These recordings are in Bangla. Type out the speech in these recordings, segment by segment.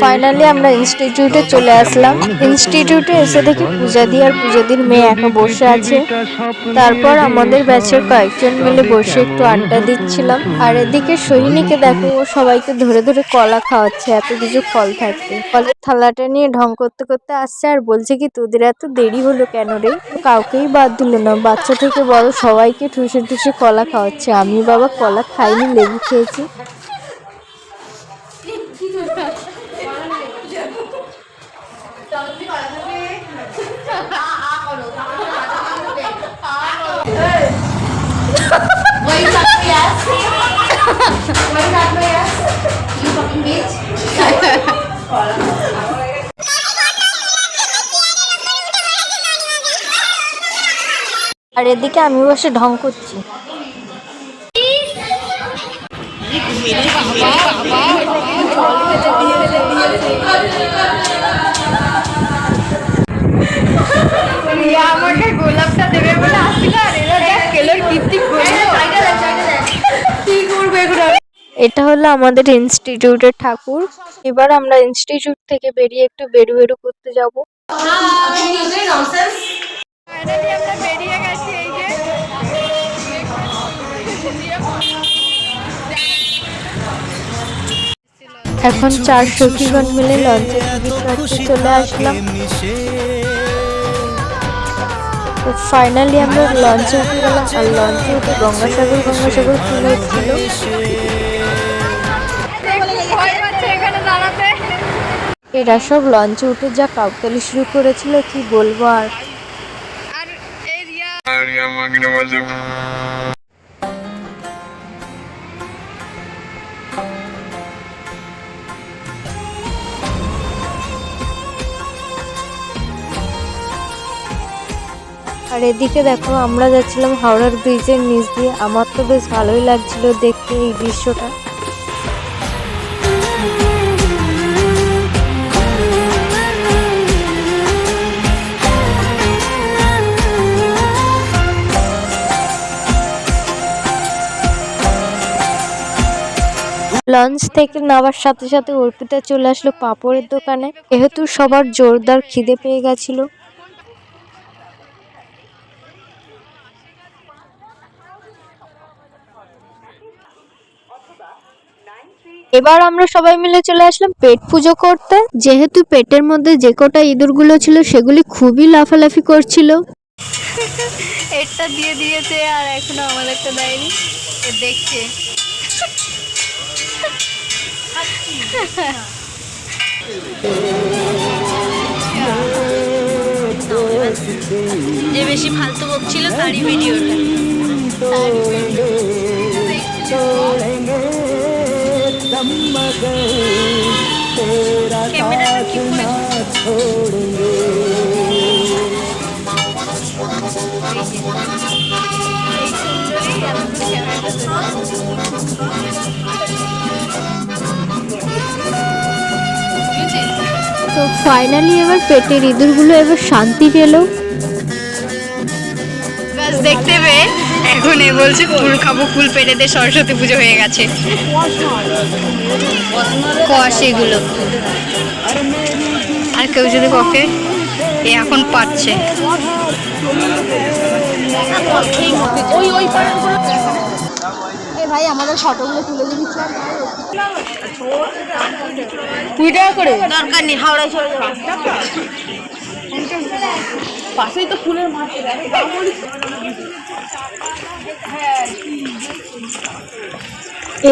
ফাইনালি আমরা ইনস্টিটিউটে চলে আসলাম। ইনস্টিটিউটে এসে দেখি পূজাদি আর পূজাদির মেয়ে একা বসে আছে। তারপর আমাদের ব্যাচের কয়েকজন মিলে বসে একটু আড্ডা দিচ্ছিলাম। আর এদিকে সোহিনীকে দেখো, ও সবাইকে ধরে ধরে কলা খাওয়াচ্ছে, এত কিছু ফল থাকতে। ফলের থালাটা নিয়ে ঢং করতে করতে আসছে আর বলছে কি, তোদের এত দেরি হলো কেন রে? কাউকেই বাদ দিল না, বাচ্চা থেকে বড় সবাইকে ঠুসে ঠুসে কলা খাওয়াচ্ছে। আমি বাবা কলা খাইনি, লেবু খেয়েছি। আর এদিকে আমি বসে ঢং করছি। আমাকে গোলাপটা দেবে বলে আসছিল, আর এরা দেখ কেলোর কীর্তি করবে। এটা হলো আমাদের ইনস্টিটিউটের ঠাকুর। এবার আমরা ইনস্টিটিউট থেকে বেরিয়ে একটু বেরু বেরু করতে যাব। এখন 4 সখীগণ মিলে লঞ্চে টিকিট কাটতে চলে আসলাম। তো ফাইনালি আমরা লঞ্চে উঠে গেলাম। আর লঞ্চে উঠে গঙ্গাসাগর ফুল হচ্ছিল। এরা সব লঞ্চে উঠে যা কাউতালি শুরু করেছিল, কি বলবো আর। আর এদিকে দেখো, আমরা যাচ্ছিলাম হাওড়ার ব্রিজের নিচ দিয়ে। আমার তো বেশ ভালোই লাগছিল দেখতে এই দৃশ্যটা। লঞ্চ থেকে নামার সাথে সাথে অর্পিতা চলে আসলো পাপড়ের দোকানে, যেহেতু সবার জোরদার খিদে পেয়ে গেছিল। এবার আমরা সবাই মিলে চলে আসলাম পেট পুজো করতে। যেহেতু পেটের মধ্যে যে কটা ইঁদুরগুলো ছিল সেগুলি খুবই লাফালাফি করছিল। এটা দিয়ে দিয়েছে আর এখনো আমাদেরটা দেয়নি, দেখছে। যে বেশি ফালতু বকছিল তারই ভিডিওটা। ক্যামেরাটা কি করে তো ফাইনালি এবার পেটের ইঁদুরগুলো এবার শান্তি পেল। দেখতে পেয়ে এখন এ বলছে ফুল খাবো, ফুল পেটেতে সরস্বতী পুজো হয়ে গেছে। কষ এগুলো, আর কেউ যদি বকে এ এখন পাচ্ছে। ভাই আমাদের ফটোগুলো তুলে দিবি, করে দরকার নেই, হাওড়ায় চলে যাবো। পাশেই তো ফুলের মাঠ।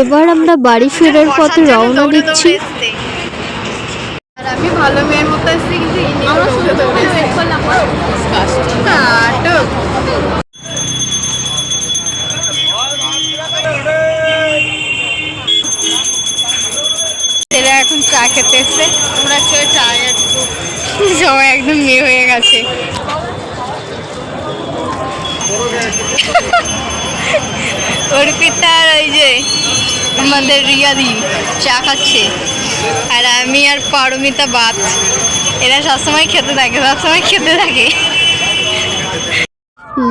এবার আমরা বাড়ি ফেরার পথে রওনা দিচ্ছি। আর আমি ভালো মেয়ের মতো এসেছি, কিন্তু এরা এখন চা খেতে এসছে। আমরা কেউ চা সবাই একদম মেয়ে হয়ে গেছে। অর্পিতা আর ওই যে আমাদের রিয়াদি চা খাচ্ছে, আর আমি আর পারমিতা ভাত। এরা সবসময় খেতে থাকে।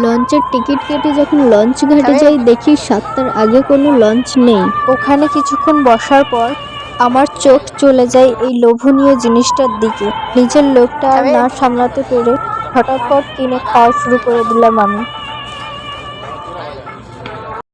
লঞ্চের টিকিট কেটে যখন লঞ্চ ঘাটে যাই দেখি 7টার আগে কোনো লঞ্চ নেই। ওখানে কিছুক্ষণ বসার পর আমার চোখ চলে যায় এই লোভনীয় জিনিসটার দিকে। নিজের লোভটা আর না সামলাতে পেরে হঠাৎ কিনে খাওয়া শুরু করে দিলাম আমি।